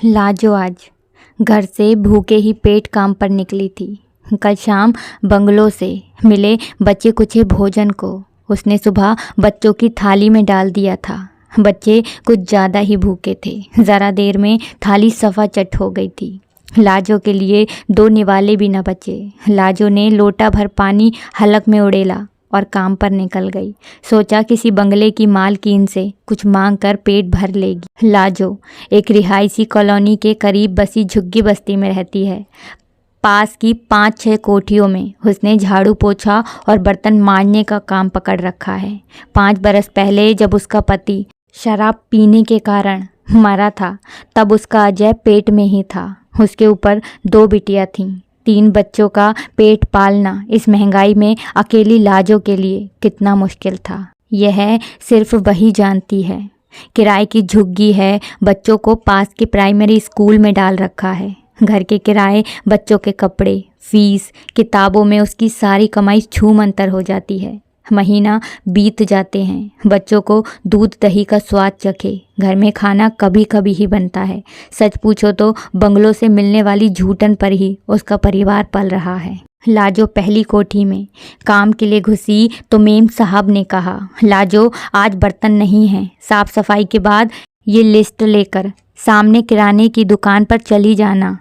लाजो आज घर से भूखे ही पेट काम पर निकली थी। कल शाम बंगलों से मिले बचे कुचे भोजन को उसने सुबह बच्चों की थाली में डाल दिया था। बच्चे कुछ ज़्यादा ही भूखे थे। ज़रा देर में थाली सफ़ा चट हो गई थी। लाजो के लिए 2 निवाले भी न बचे। लाजो ने लोटा भर पानी हलक में उड़ेला और काम पर निकल गई। सोचा किसी बंगले की मालकिन से कुछ मांग कर पेट भर लेगी। लाजो एक रिहायशी कॉलोनी के करीब बसी झुग्गी बस्ती में रहती है। पास की 5-6 कोठियों में उसने झाड़ू पोछा और बर्तन मांजने का काम पकड़ रखा है। 5 बरस पहले जब उसका पति शराब पीने के कारण मरा था तब उसका अजय पेट में ही था। उसके ऊपर 2 बिटियां थीं। 3 बच्चों का पेट पालना इस महंगाई में अकेली लाजो के लिए कितना मुश्किल था, यह सिर्फ वही जानती है। किराए की झुग्गी है। बच्चों को पास के प्राइमरी स्कूल में डाल रखा है। घर के किराए, बच्चों के कपड़े, फीस, किताबों में उसकी सारी कमाई छूमंतर हो जाती है। महीना बीत जाते हैं। बच्चों को दूध दही का स्वाद चखे। घर में खाना कभी कभी ही बनता है। सच पूछो तो बंगलों से मिलने वाली झूठन पर ही उसका परिवार पल रहा है। लाजो पहली कोठी में काम के लिए घुसी तो मेम साहब ने कहा, लाजो आज बर्तन नहीं हैं। साफ सफाई के बाद ये लिस्ट लेकर सामने किराने की दुकान पर चली जाना।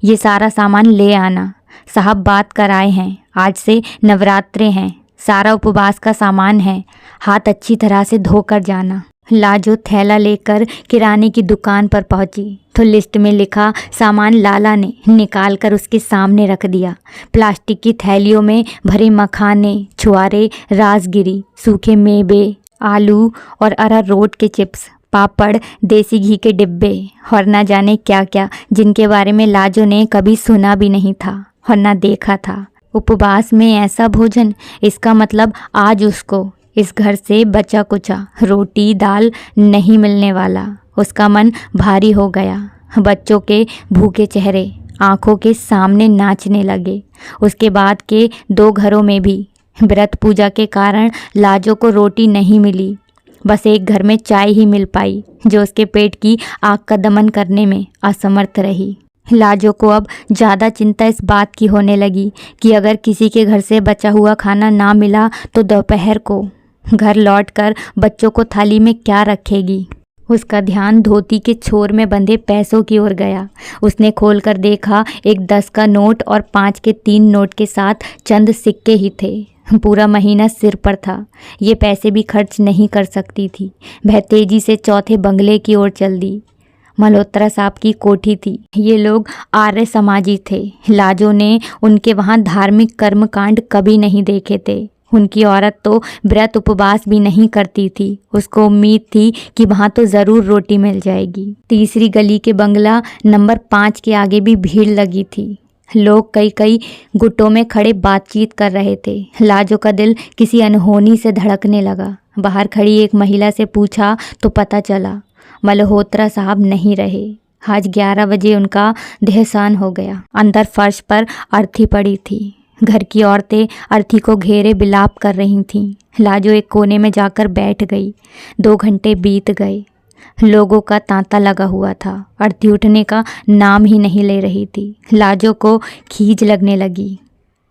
ये सारा सामान ले आना। साहब बात कराए हैं। आज से नवरात्रे हैं। सारा उपवास का सामान है। हाथ अच्छी तरह से धोकर जाना। लाजो थैला लेकर किराने की दुकान पर पहुंची तो लिस्ट में लिखा सामान लाला ने निकाल कर उसके सामने रख दिया। प्लास्टिक की थैलियों में भरे मखाने, छुआरे, राजगिरी, सूखे मेवे, आलू और अरारोट के चिप्स, पापड़, देसी घी के डिब्बे और ना जाने क्या क्या, जिनके बारे में लाजो ने कभी सुना भी नहीं था और ना देखा था। उपवास में ऐसा भोजन, इसका मतलब आज उसको इस घर से बचा कुचा रोटी दाल नहीं मिलने वाला। उसका मन भारी हो गया। बच्चों के भूखे चेहरे आंखों के सामने नाचने लगे। उसके बाद के 2 घरों में भी व्रत पूजा के कारण लाजो को रोटी नहीं मिली। बस एक घर में चाय ही मिल पाई जो उसके पेट की आग का दमन करने में असमर्थ रही। लाजो को अब ज़्यादा चिंता इस बात की होने लगी कि अगर किसी के घर से बचा हुआ खाना ना मिला तो दोपहर को घर लौटकर बच्चों को थाली में क्या रखेगी। उसका ध्यान धोती के छोर में बंधे पैसों की ओर गया। उसने खोलकर देखा, एक 10 का नोट और 5 के 3 नोट के साथ चंद सिक्के ही थे। पूरा महीना सिर पर था। ये पैसे भी खर्च नहीं कर सकती थी। वह तेजी से चौथे बंगले की ओर चल दी। मल्होत्रा साहब की कोठी थी। ये लोग आर्य समाजी थे। लाजो ने उनके वहाँ धार्मिक कर्मकांड कभी नहीं देखे थे। उनकी औरत तो व्रत उपवास भी नहीं करती थी। उसको उम्मीद थी कि वहाँ तो ज़रूर रोटी मिल जाएगी। तीसरी गली के बंगला नंबर 5 के आगे भी भीड़ लगी थी। लोग कई गुटों में खड़े बातचीत कर रहे थे। लाजो का दिल किसी अनहोनी से धड़कने लगा। बाहर खड़ी एक महिला से पूछा तो पता चला मल्होत्रा साहब नहीं रहे। आज 11 बजे उनका देहांत हो गया। अंदर फर्श पर अर्थी पड़ी थी। घर की औरतें अर्थी को घेरे बिलाप कर रही थीं। लाजो एक कोने में जाकर बैठ गई। 2 घंटे बीत गए। लोगों का तांता लगा हुआ था। अर्थी उठने का नाम ही नहीं ले रही थी। लाजो को खींच लगने लगी।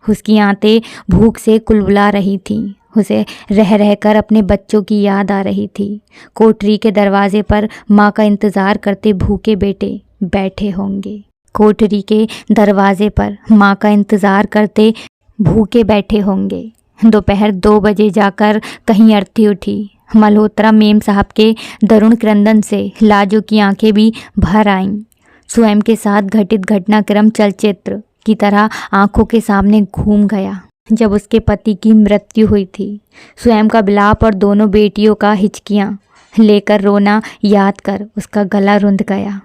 उसकी आंतें भूख से कुलबुला रही थीं। उसे रह रहकर अपने बच्चों की याद आ रही थी। कोठरी के दरवाजे पर माँ का इंतज़ार करते भूखे बेटे बैठे होंगे। कोठरी के दरवाजे पर माँ का इंतज़ार करते भूखे बैठे होंगे। दोपहर 2 बजे जाकर कहीं अर्थी उठी। मल्होत्रा मेम साहब के दरुण क्रंदन से लाजो की आंखें भी भर आईं। स्वयं के साथ घटित घटनाक्रम चलचित्र की तरह आंखों के सामने घूम गया। जब उसके पति की मृत्यु हुई थी, स्वयं का बिलाप और दोनों बेटियों का हिचकियाँ लेकर रोना याद कर उसका गला रुंध गया।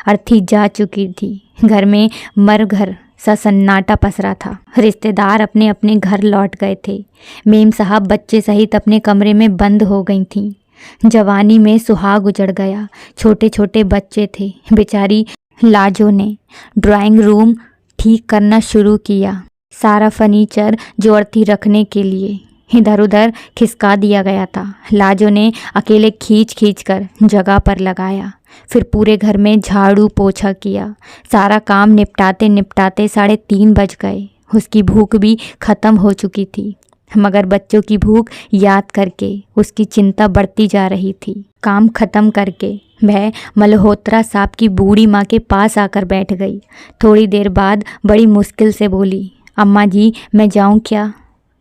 अर्थी जा चुकी थी। घर में मरघर सा सन्नाटा पसरा था। रिश्तेदार अपने अपने घर लौट गए थे। मेम साहब बच्चे सहित अपने कमरे में बंद हो गई थीं। जवानी में सुहाग उजड़ गया। छोटे छोटे बच्चे थे। बेचारी लाजो ने ड्राइंग रूम ठीक करना शुरू किया। सारा फर्नीचर जो अर्थी रखने के लिए इधर उधर खिसका दिया गया था, लाजो ने अकेले खींच खींच कर जगह पर लगाया। फिर पूरे घर में झाड़ू पोछा किया। सारा काम निपटाते निपटाते 3:30 बज गए। उसकी भूख भी ख़त्म हो चुकी थी, मगर बच्चों की भूख याद करके उसकी चिंता बढ़ती जा रही थी। काम ख़त्म करके वह मल्होत्रा साहब की बूढ़ी माँ के पास आकर बैठ गई। थोड़ी देर बाद बड़ी मुश्किल से बोली, अम्मा जी मैं जाऊँ क्या?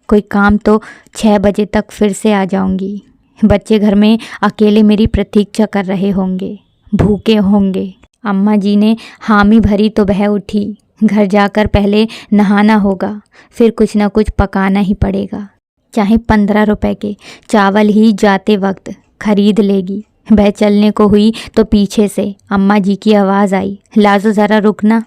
कोई काम तो 6 बजे तक फिर से आ जाऊँगी। बच्चे घर में अकेले मेरी प्रतीक्षा कर रहे होंगे, भूखे होंगे। अम्मा जी ने हामी भरी तो वह उठी। घर जाकर पहले नहाना होगा, फिर कुछ न कुछ पकाना ही पड़ेगा। चाहे 15 रुपए के चावल ही जाते वक्त खरीद लेगी। वह चलने को हुई तो पीछे से अम्मा जी की आवाज़ आई, लाजो ज़रा रुकना।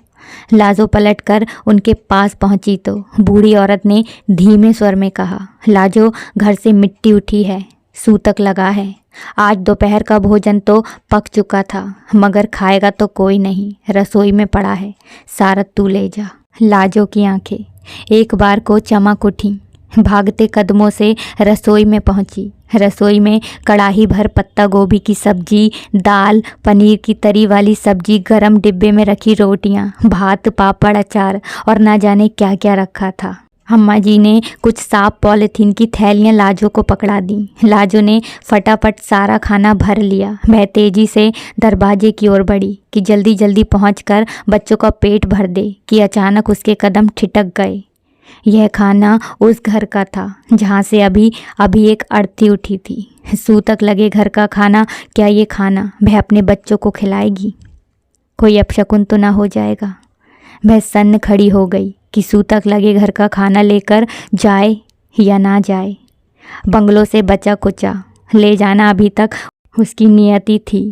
लाजो पलटकर उनके पास पहुंची तो बूढ़ी औरत ने धीमे स्वर में कहा, लाजो घर से मिट्टी उठी है, सूतक लगा है। आज दोपहर का भोजन तो पक चुका था, मगर खाएगा तो कोई नहीं, रसोई में पड़ा है, सारत तू ले जा। लाजो की आंखें एक बार को चमक उठी। भागते कदमों से रसोई में पहुंची। रसोई में कड़ाही भर पत्ता गोभी की सब्जी, दाल, पनीर की तरी वाली सब्जी, गरम डिब्बे में रखी रोटियां, भात, पापड़, अचार और ना जाने क्या क्या रखा था। अम्मा जी ने कुछ साफ पॉलीथीन की थैलियां लाजो को पकड़ा दी। लाजो ने फटाफट सारा खाना भर लिया। वह तेजी से दरवाजे की ओर बढ़ी कि जल्दी जल्दी पहुंचकर बच्चों का पेट भर दे कि अचानक उसके कदम ठिठक गए। यह खाना उस घर का था जहाँ से अभी एक अर्थी उठी थी। सूतक लगे घर का खाना, क्या ये खाना वह अपने बच्चों को खिलाएगी? कोई अपशकुन तो ना हो जाएगा? वह सन्न खड़ी हो गई कि सूतक लगे घर का खाना लेकर जाए या ना जाए। बंगलों से बचा कुचा ले जाना अभी तक उसकी नियति थी।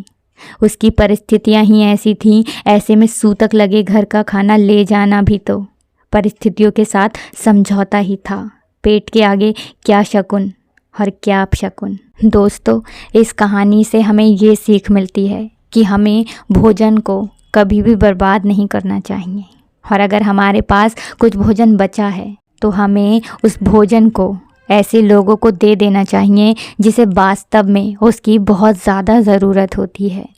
उसकी परिस्थितियां ही ऐसी थीं। ऐसे में सूतक लगे घर का खाना ले जाना भी तो परिस्थितियों के साथ समझौता ही था। पेट के आगे क्या शकुन और क्या अपशकुन। दोस्तों, इस कहानी से हमें ये सीख मिलती है कि हमें भोजन को कभी भी बर्बाद नहीं करना चाहिए, और अगर हमारे पास कुछ भोजन बचा है तो हमें उस भोजन को ऐसे लोगों को दे देना चाहिए जिसे वास्तव में उसकी बहुत ज़्यादा ज़रूरत होती है।